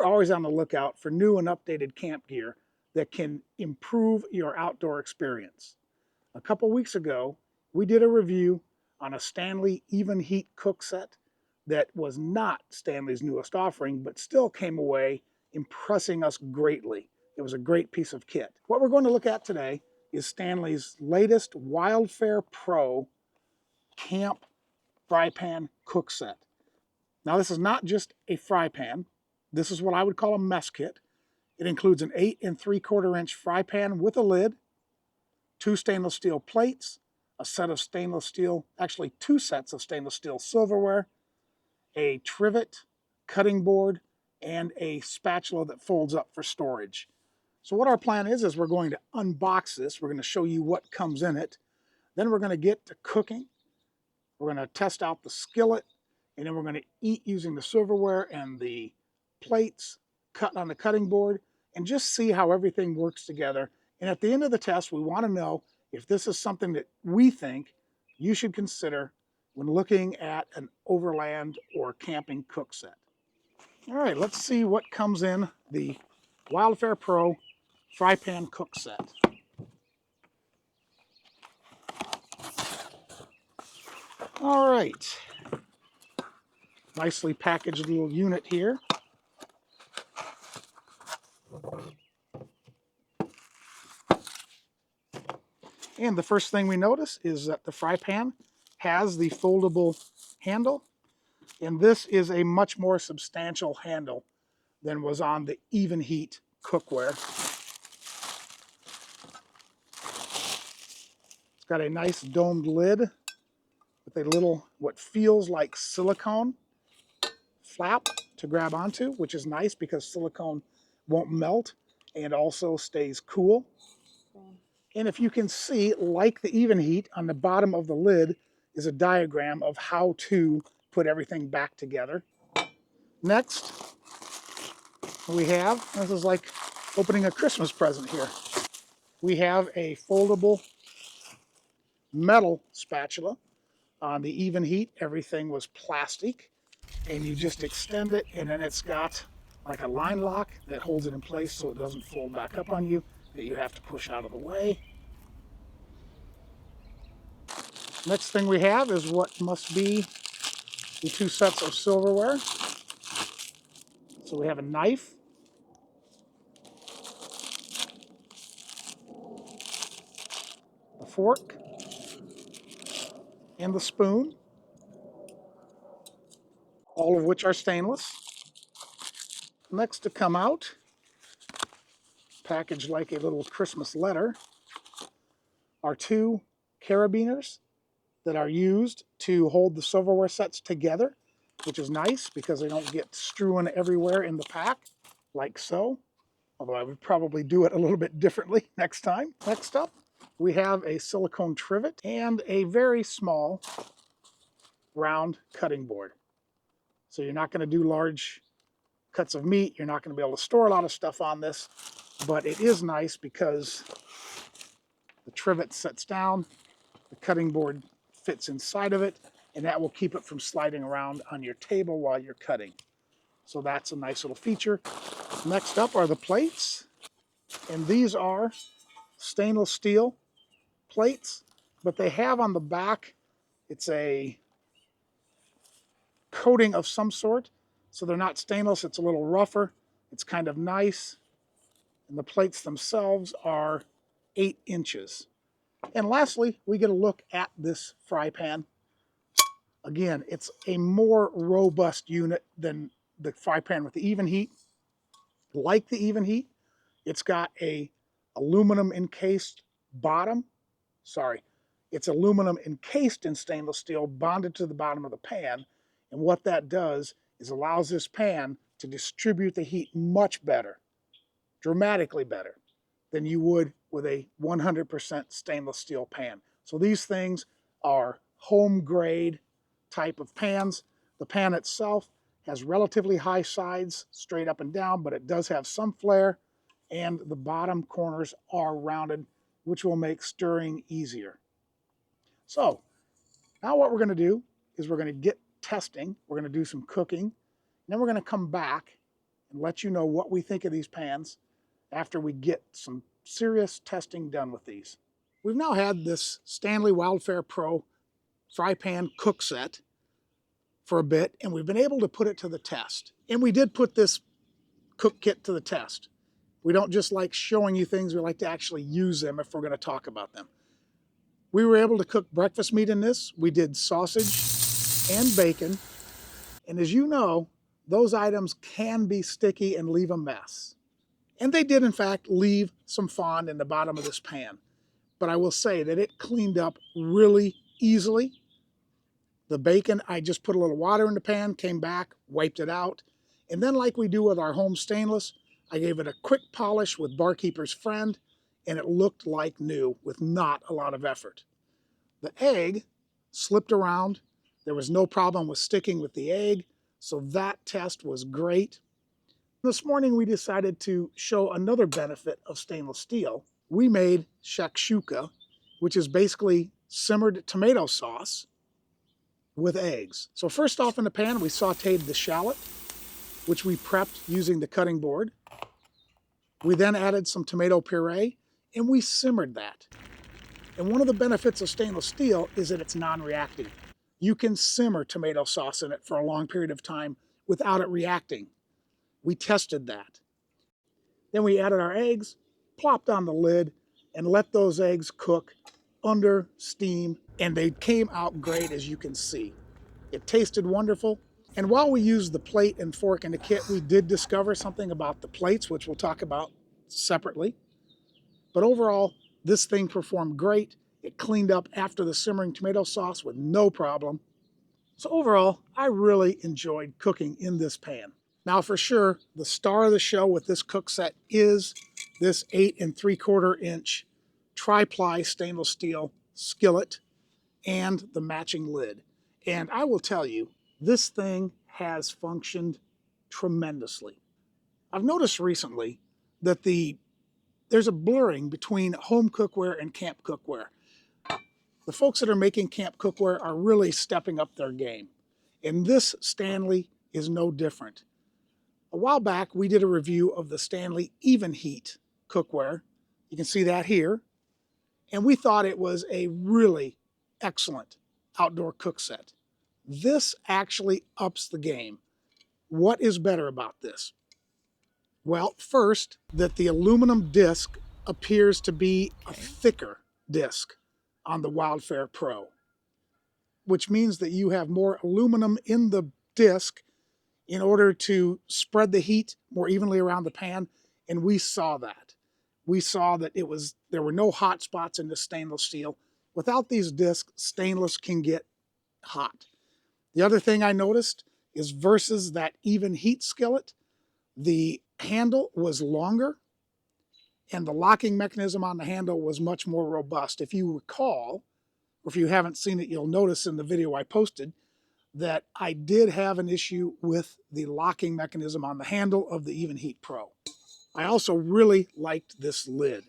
We're always on the lookout for new and updated camp gear that can improve your outdoor experience. A couple weeks ago, we did a review on a Stanley Even Heat Cookset that was not Stanley's newest offering, but still came away impressing us greatly. It was a great piece of kit. What we're going to look at today is Stanley's latest Wildfare Pro Camp Fry Pan Cookset. Now, this is not just a fry pan. This is what I would call a mess kit. It includes an 8 3/4 inch fry pan with a lid, 2 stainless steel plates, a set of stainless steel, actually 2 sets of stainless steel silverware, a trivet, cutting board, and a spatula that folds up for storage. So what our plan is we're going to unbox this. We're going to show you what comes in it. Then we're going to get to cooking. We're going to test out the skillet, and then we're going to eat using the silverware and the plates cut on the cutting board, and just see how everything works together. And at the end of the test, we want to know if this is something that we think you should consider when looking at an overland or camping cook set. All right, let's see what comes in the Wildfare Pro Fry Pan Cook Set. All right, nicely packaged little unit here. And the first thing we notice is that the fry pan has the foldable handle, and this is a much more substantial handle than was on the Even Heat cookware. It's got a nice domed lid with a little, what feels like silicone flap to grab onto, which is nice because silicone won't melt and also stays cool. And if you can see, like the Even Heat, on the bottom of the lid is a diagram of how to put everything back together. Next, we have, this is like opening a Christmas present here. We have a foldable metal spatula. On the Even Heat, everything was plastic, and you just extend it, and then it's got like a line lock that holds it in place so it doesn't fold back up on you, that you have to push out of the way. Next thing we have is what must be the 2 sets of silverware. So we have a knife, a fork, and the spoon, all of which are stainless. Next to come out, packaged like a little Christmas letter, are 2 carabiners that are used to hold the silverware sets together, which is nice because they don't get strewn everywhere in the pack, like so. Although I would probably do it a little bit differently next time. Next up, we have a silicone trivet and a very small round cutting board. So you're not going to do large cuts of meat. You're not going to be able to store a lot of stuff on this, but it is nice because the trivet sets down, the cutting board fits inside of it, and that will keep it from sliding around on your table while you're cutting. So that's a nice little feature. Next up are the plates, and these are stainless steel plates, but they have on the back, it's a coating of some sort, so they're not stainless. It's a little rougher. It's kind of nice, and the plates themselves are 8 inches. And lastly, we get a look at this fry pan. Again, it's a more robust unit than the fry pan with the Even Heat. Like the Even Heat, it's got a aluminum encased bottom. Sorry, it's aluminum encased in stainless steel bonded to the bottom of the pan. And what that does is allows this pan to distribute the heat much better, dramatically better, than you would with a 100% stainless steel pan. So these things are home grade type of pans. The pan itself has relatively high sides, straight up and down, but it does have some flare, and the bottom corners are rounded, which will make stirring easier. So now what we're going to do is we're going to get testing. We're going to do some cooking. Then we're going to come back and let you know what we think of these pans after we get some serious testing done with these. We've now had this Stanley Wildfare Pro fry pan cook set for a bit, and we've been able to put it to the test. And we did put this cook kit to the test. We don't just like showing you things, we like to actually use them if we're going to talk about them. We were able to cook breakfast meat in this. We did sausage and bacon. And as you know, those items can be sticky and leave a mess. And they did, in fact, leave some fond in the bottom of this pan. But I will say that it cleaned up really easily. The bacon, I just put a little water in the pan, came back, wiped it out. And then like we do with our home stainless, I gave it a quick polish with Barkeeper's Friend, and it looked like new with not a lot of effort. The egg slipped around. There was no problem with sticking with the egg, so that test was great. This morning we decided to show another benefit of stainless steel. We made shakshuka, which is basically simmered tomato sauce with eggs. So first off in the pan, we sauteed the shallot, which we prepped using the cutting board. We then added some tomato puree, and we simmered that. And one of the benefits of stainless steel is that it's non-reacting. You can simmer tomato sauce in it for a long period of time without it reacting. We tested that. Then we added our eggs, plopped on the lid, and let those eggs cook under steam, and they came out great, as you can see. It tasted wonderful. And while we used the plate and fork in the kit, we did discover something about the plates, which we'll talk about separately. But overall, this thing performed great. It cleaned up after the simmering tomato sauce with no problem. So overall, I really enjoyed cooking in this pan. Now for sure, the star of the show with this cook set is this 8 3/4 inch tri-ply stainless steel skillet and the matching lid. And I will tell you, this thing has functioned tremendously. I've noticed recently that there's a blurring between home cookware and camp cookware. The folks that are making camp cookware are really stepping up their game. And this Stanley is no different. A while back, we did a review of the Stanley Even Heat cookware. You can see that here. And we thought it was a really excellent outdoor cook set. This actually ups the game. What is better about this? Well, first, that the aluminum disc appears to be a thicker disc on the Wildfare Pro, which means that you have more aluminum in the disc in order to spread the heat more evenly around the pan, and we saw that. We saw that there were no hot spots in the stainless steel. Without these discs, stainless can get hot. The other thing I noticed is versus that Even Heat skillet, the handle was longer and the locking mechanism on the handle was much more robust. If you recall, or if you haven't seen it, you'll notice in the video I posted that I did have an issue with the locking mechanism on the handle of the Even Heat Pro. I also really liked this lid.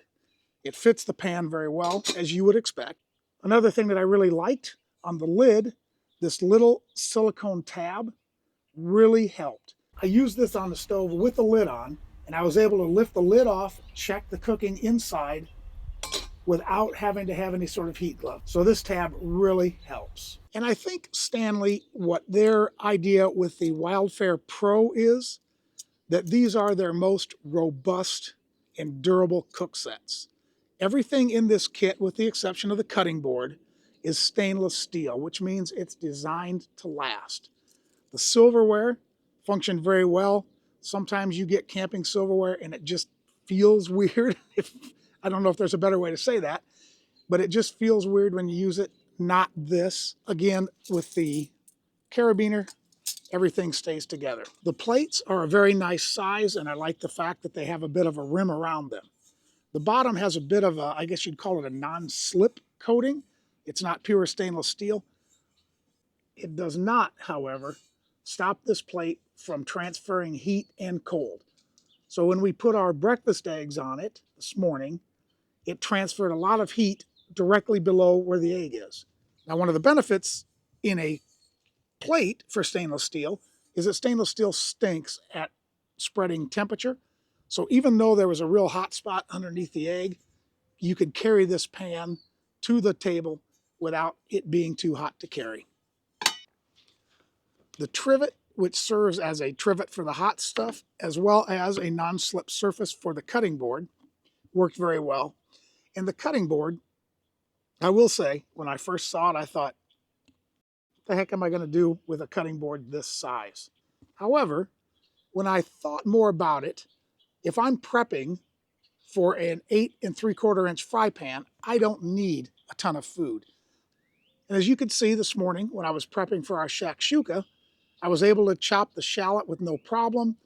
It fits the pan very well, as you would expect. Another thing that I really liked on the lid, this little silicone tab really helped. I used this on the stove with the lid on, and I was able to lift the lid off, check the cooking inside without having to have any sort of heat glove. So this tab really helps. And I think Stanley, what their idea with the Wildfare Pro is, that these are their most robust and durable cook sets. Everything in this kit, with the exception of the cutting board, is stainless steel, which means it's designed to last. The silverware functioned very well. Sometimes you get camping silverware and it just feels weird. I don't know if there's a better way to say that, but it just feels weird when you use it. Not this. Again, with the carabiner, everything stays together. The plates are a very nice size, and I like the fact that they have a bit of a rim around them. The bottom has a bit of a, I guess you'd call it a non-slip coating. It's not pure stainless steel. It does not, however, stop this plate from transferring heat and cold. So when we put our breakfast eggs on it this morning, it transferred a lot of heat directly below where the egg is. Now, one of the benefits in a plate for stainless steel is that stainless steel stinks at spreading temperature. So even though there was a real hot spot underneath the egg, you could carry this pan to the table without it being too hot to carry. The trivet, which serves as a trivet for the hot stuff, as well as a non-slip surface for the cutting board, worked very well. And the cutting board, I will say, when I first saw it, I thought, what the heck am I going to do with a cutting board this size? However, when I thought more about it, if I'm prepping for an 8 3/4 inch fry pan, I don't need a ton of food. And as you could see this morning when I was prepping for our shakshuka, I was able to chop the shallot with no problem.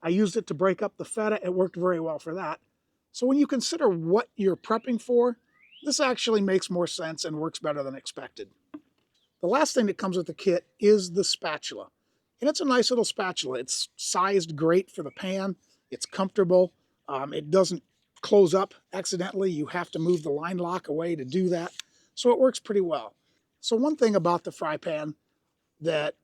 I used it to break up the feta. It worked very well for that. So when you consider what you're prepping for, this actually makes more sense and works better than expected. The last thing that comes with the kit is the spatula. And it's a nice little spatula. It's sized great for the pan. It's comfortable. It doesn't close up accidentally. You have to move the line lock away to do that. So it works pretty well. So one thing about the fry pan that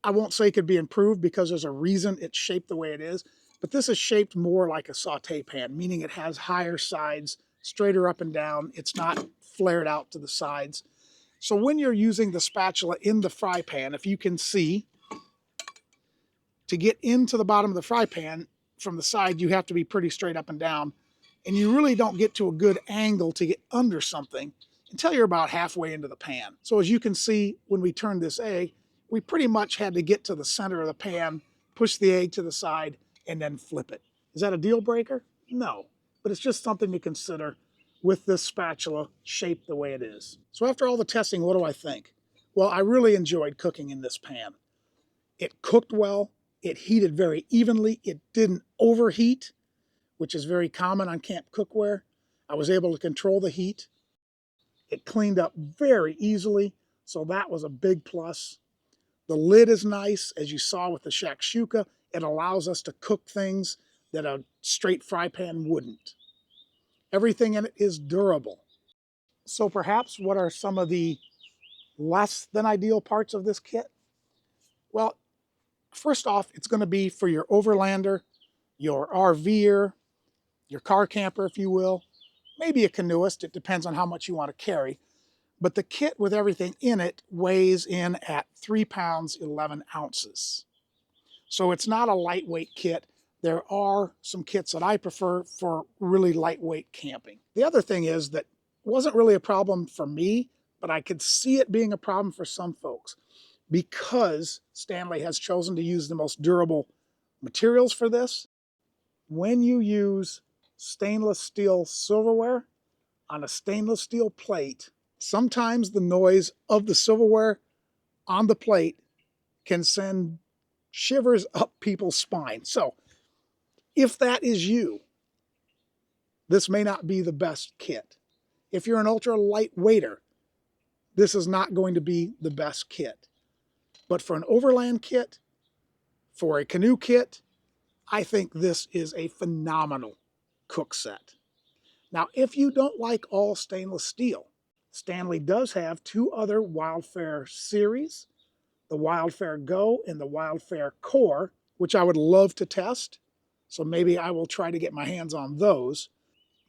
I won't say could be improved because there's a reason it's shaped the way it is, but this is shaped more like a saute pan, meaning it has higher sides, straighter up and down. It's not flared out to the sides. So when you're using the spatula in the fry pan, if you can see, to get into the bottom of the fry pan from the side, you have to be pretty straight up and down. And you really don't get to a good angle to get under something until you're about halfway into the pan. So as you can see, when we turned this egg, we pretty much had to get to the center of the pan, push the egg to the side, and then flip it. Is that a deal breaker? No, but it's just something to consider with this spatula shaped the way it is. So after all the testing, what do I think? Well, I really enjoyed cooking in this pan. It cooked well, it heated very evenly, it didn't overheat, which is very common on camp cookware. I was able to control the heat. It cleaned up very easily, so that was a big plus. The lid is nice, as you saw with the shakshuka. It allows us to cook things that a straight fry pan wouldn't. Everything in it is durable. So perhaps what are some of the less than ideal parts of this kit? Well, first off, it's going to be for your overlander, your RVer, your car camper, if you will, maybe a canoeist. It depends on how much you want to carry. But the kit with everything in it weighs in at 3 pounds, 11 ounces. So it's not a lightweight kit. There are some kits that I prefer for really lightweight camping. The other thing is that it wasn't really a problem for me, but I could see it being a problem for some folks because Stanley has chosen to use the most durable materials for this. When you use stainless steel silverware on a stainless steel plate, sometimes the noise of the silverware on the plate can send shivers up people's spine. So if that is you, this may not be the best kit. If you're an ultra lightweighter, this is not going to be the best kit. But for an overland kit, for a canoe kit, I think this is a phenomenal Cookset. Now, if you don't like all stainless steel, Stanley does have 2 other Wildfare series, the Wildfare Go and the Wildfare Core, which I would love to test. So maybe I will try to get my hands on those.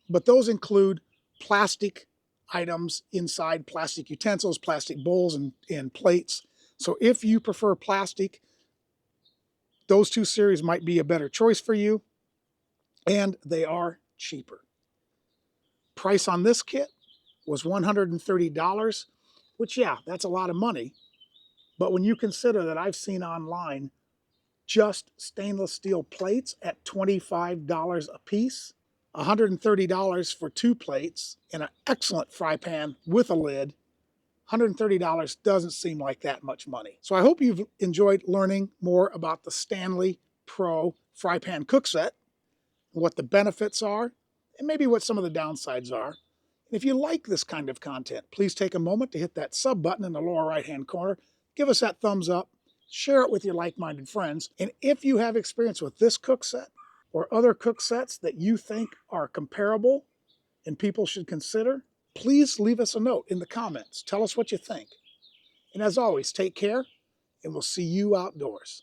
But those include plastic items inside, plastic utensils, plastic bowls, and plates. So if you prefer plastic, those 2 series might be a better choice for you. And they are cheaper. Price on this kit was $130, which, yeah, that's a lot of money. But when you consider that I've seen online just stainless steel plates at $25 a piece, $130 for 2 plates in an excellent fry pan with a lid, $130 doesn't seem like that much money. So I hope you've enjoyed learning more about the Stanley Pro Fry Pan Cookset, what the benefits are, and maybe what some of the downsides are. If you like this kind of content, please take a moment to hit that sub button in the lower right-hand corner. Give us that thumbs up. Share it with your like-minded friends. And if you have experience with this Cookset or other Cooksets that you think are comparable and people should consider, please leave us a note in the comments. Tell us what you think. And as always, take care, and we'll see you outdoors.